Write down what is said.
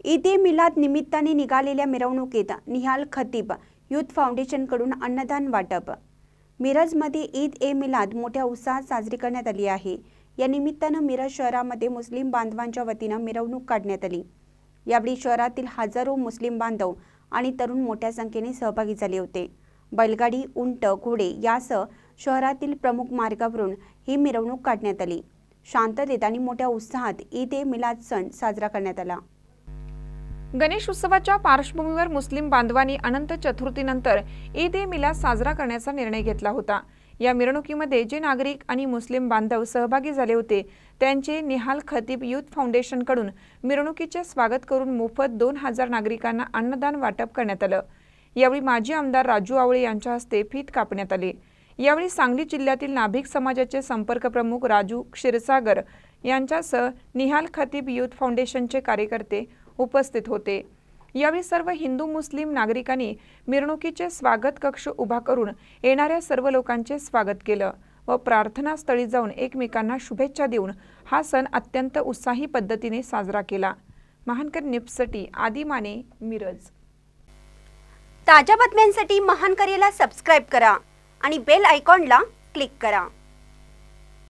ईद-ए-मिलाद निमित्ताने निघालेल्या मिरवणुकीत निहाल खतीब यूथ फाउंडेशनकडून अन्नदान वाटप। मिरजमध्ये ईद-ए-मिलाद मोठ्या उत्साहात साजरी करण्यात आली आहे। या निमित्ताने मिरज शहरामध्ये मुस्लिम बांधवांच्या वतीने मिरवणूक काढण्यात आली। यावेळी शहरातील हजारो मुस्लिम बांधव आणि तरुण मोठ्या संख्येने सहभागी झाले होते। बैलगाडी, उंट, घोडे यासह शहरातील प्रमुख मार्गावरून ही मिरवणूक काढण्यात आली। शांततेत आणि मोठ्या उत्साहात ईद-ए-मिलाद सण साजरा करण्यात आला। गणेश उत्सवाच्या पार्श्वभूमीवर मुस्लिम बांधवांनी अनंत चतुर्थीनंतर ईद-ए-मिलाद साजरा करण्याचा निर्णय घेतला होता। या मिरवणुकीमध्ये जे नागरिक आणि मुस्लिम बांधव सहभागी झाले होते त्यांचे निहाल खतीब यूथ फाउंडेशनकडून मिरवणुकीचे स्वागत करून मोफत 2000 नागरिकांना अन्नदान वाटप करण्यात आलं। यावेळी माजी आमदार राजू आवळे यांच्या हस्ते फीत कापण्यात आली। यावेळी सांगली जिल्ह्यातील नाभिक समाजाचे संपर्क प्रमुख राजू क्षीरसागर यांच्यासह निहाल खतीब यूथ फाउंडेशनचे कार्यकर्ते उपस्थित होते। यावेळी सर्व हिंदू मुस्लिम नागरिकांनी मिरवणुकीचे स्वागत कक्ष उभा करून येणाऱ्या सर्व लोकांचे स्वागत केलं व प्रार्थनास्थळी जाऊन एकमेकांना शुभेच्छा देऊन हा सण अत्यंत उत्साही पद्धतीने साजरा केला। महानकर न्यूजसाठी आदी माने, मिरज। ताज्या बातम्यांसाठी महानकरेला सबस्क्राइब करा आणि बेल आयकॉनला क्लिक करा।